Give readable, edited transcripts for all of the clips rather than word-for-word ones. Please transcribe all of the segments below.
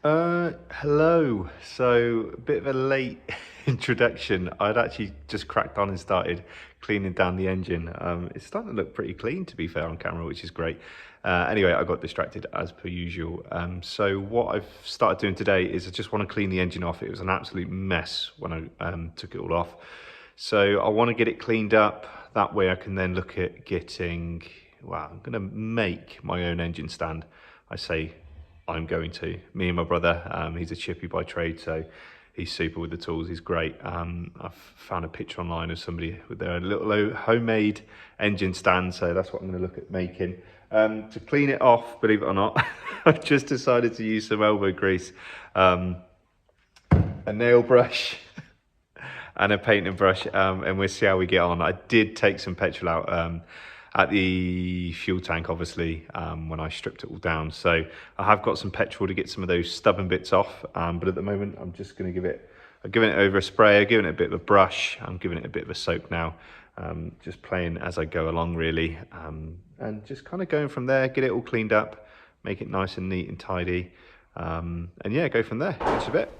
Hello. So, a bit of a late introduction. I'd actually just cracked on and started cleaning down the engine. It's starting to look pretty clean, to be fair, on camera, which is great. Anyway, I got distracted as per usual. So, what I've started doing today is I just want to clean the engine off. It was an absolute mess when I took it all off. So, I want to get it cleaned up. That way, I can then look at getting, well, I'm going to make my own engine stand. I say I'm going to. Me and my brother, he's a chippy by trade, so he's super with the tools. He's great. I've found a picture online of somebody with their little homemade engine stand, so that's what I'm going to look at making. To clean it off, believe it or not, I've just decided to use some elbow grease, a nail brush, and a painting brush, and we'll see how we get on. I did take some petrol out at the fuel tank, obviously, when I stripped it all down. So I have got some petrol to get some of those stubborn bits off, but at the moment I'm just going to I'm giving it over a sprayer, giving it a bit of a brush. I'm giving it a bit of a soak now, just playing as I go along really, and just kind of going from there, get it all cleaned up, make it nice and neat and tidy, and yeah, go from there. That's a bit.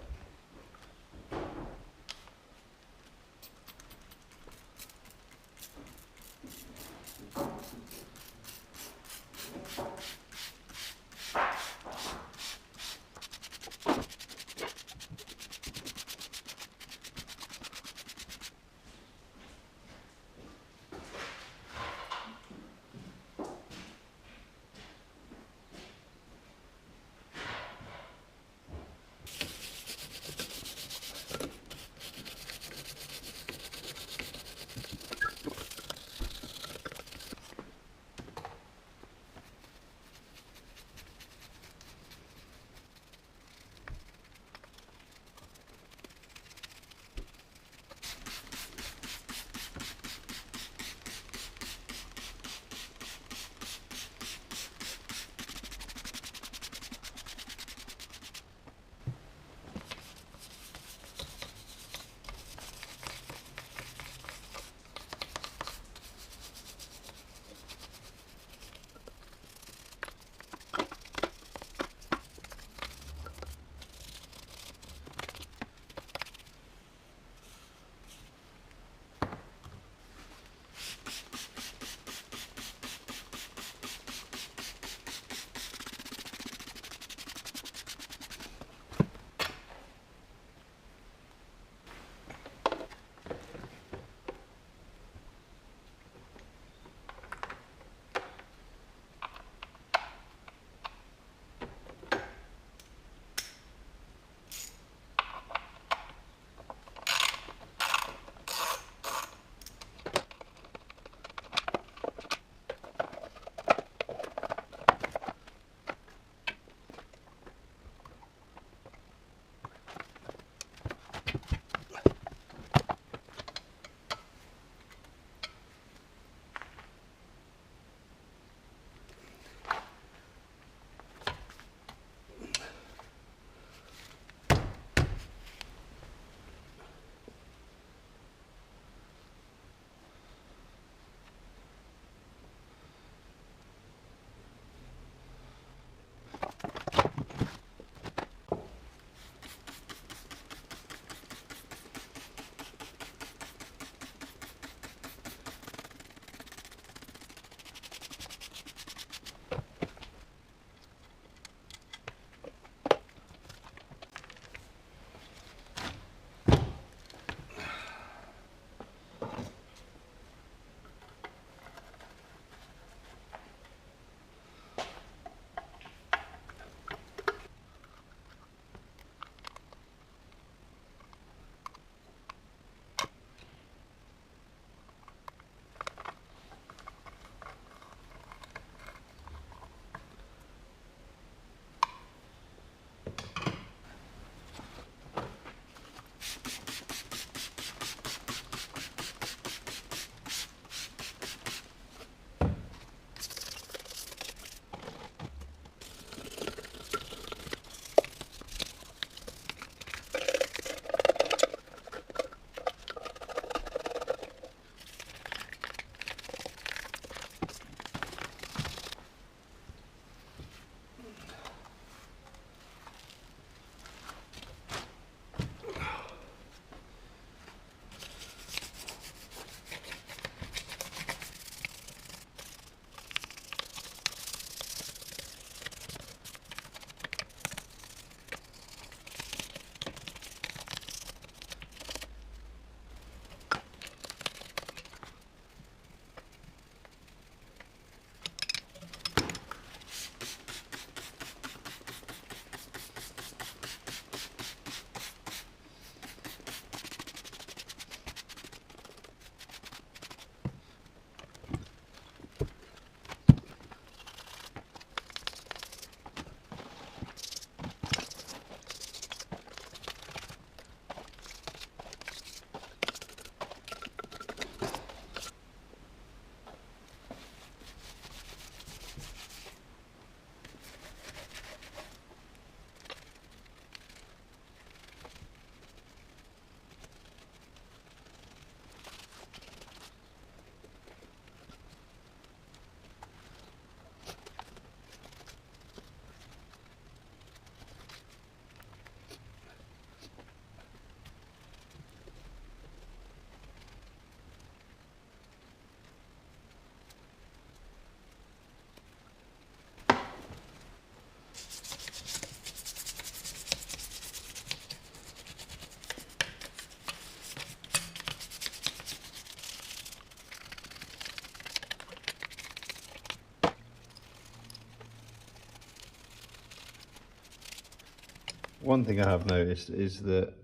One thing I have noticed is that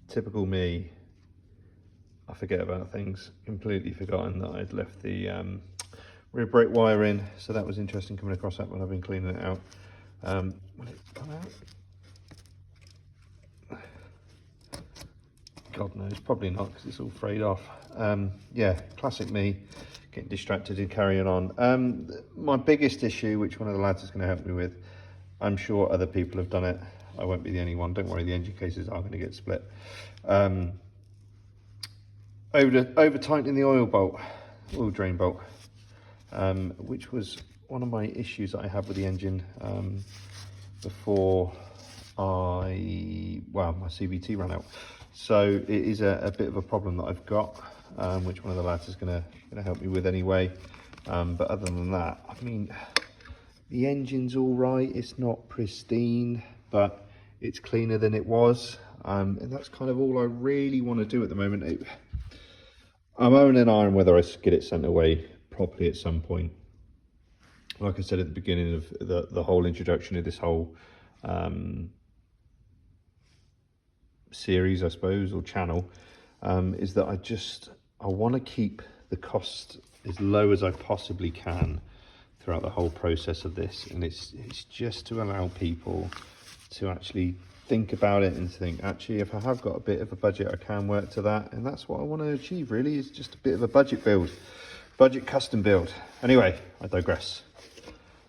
typical me, I forget about things. Completely forgotten that I'd left the rear brake wire in, so that was interesting coming across that when I've been cleaning it out. Will it come out? God knows, probably not, because it's all frayed off. Yeah, classic me, getting distracted and carrying on. My biggest issue, which one of the lads is going to help me with, I'm sure other people have done it, I won't be the only one, don't worry, the engine cases are going to get split. Over tightening the oil drain bolt, which was one of my issues that I had with the engine before my CVT ran out. So it is a bit of a problem that I've got, which one of the lads is going to help me with anyway. But other than that, I mean, the engine's all right. It's not pristine, but it's cleaner than it was. And that's kind of all I really want to do at the moment. I'm owing an iron whether I get it sent away properly at some point. Like I said at the beginning of the whole introduction of this whole series, I suppose, or channel, is that I want to keep the cost as low as I possibly can throughout the whole process of this, and it's just to allow people to actually think about it and think, actually, if I have got a bit of a budget, I can work to that, and that's what I want to achieve. Really, is just a bit of a budget custom build. Anyway, I digress.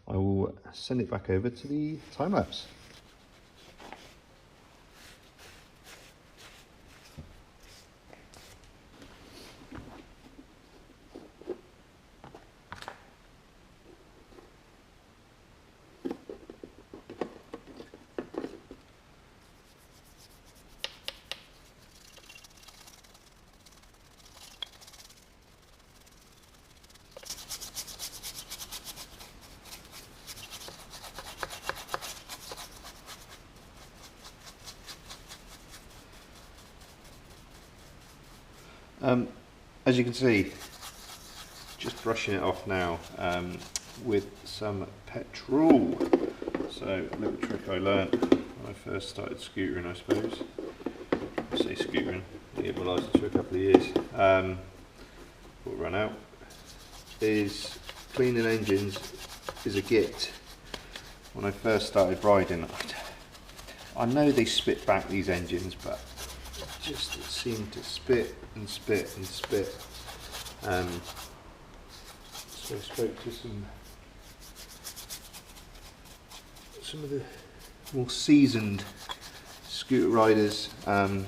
I will send it back over to the time lapse. As you can see, just brushing it off now with some petrol. So a little trick I learnt when I first started scootering, I suppose. I say scootering, it will last for a couple of years. Will run out. Is cleaning engines is a git. When I first started riding, I know they spit back these engines, but it seemed to spit and spit and spit. So I spoke to some of the more seasoned scooter riders, and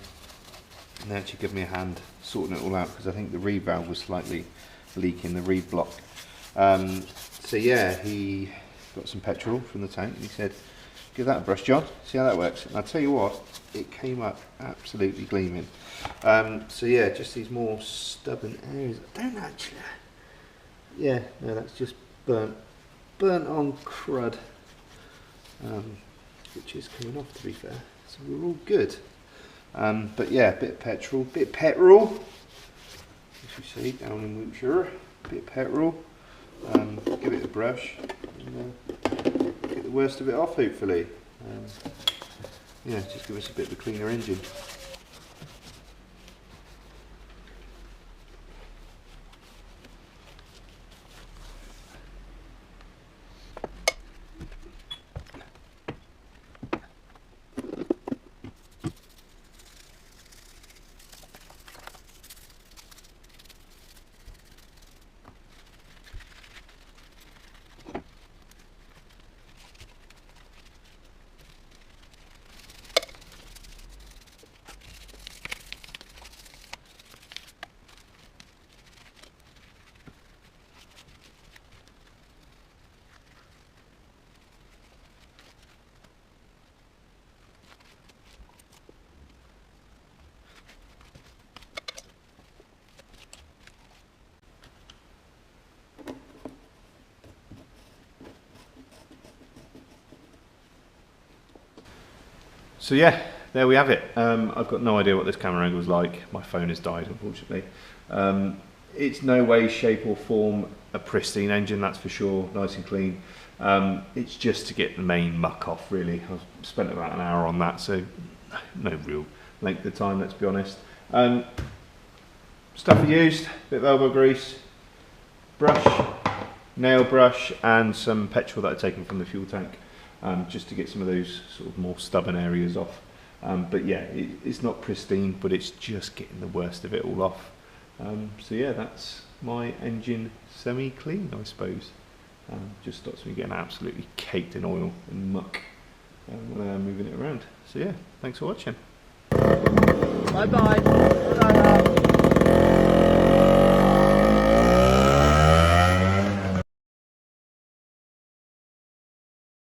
they actually gave me a hand sorting it all out, because I think the reed valve was slightly leaking, the reed block. So yeah, he got some petrol from the tank and he said, give that a brush, John, see how that works. And I'll tell you what, it came up absolutely gleaming. So yeah, just these more stubborn areas. I don't actually, yeah, no, that's just burnt on crud, which is coming off, to be fair. So we're all good. But yeah, bit of petrol, as we say down in Wiltshire, bit of petrol. Give it a brush and get the worst of it off, hopefully. Yeah, just give us a bit of a cleaner engine. So yeah, there we have it. I've got no idea what this camera angle is like. My phone has died, unfortunately. it's no way, shape or form a pristine engine, that's for sure, nice and clean. It's just to get the main muck off really. I've spent about an hour on that, so no real length of time, let's be honest. Stuff I used, bit of elbow grease, brush, nail brush and some petrol that I've taken from the fuel tank, just to get some of those sort of more stubborn areas off. But yeah, it's not pristine, but it's just getting the worst of it all off. So yeah, that's my engine semi-clean, I suppose. Just stops me getting absolutely caked in oil and muck when I'm moving it around. So yeah, thanks for watching. Bye bye.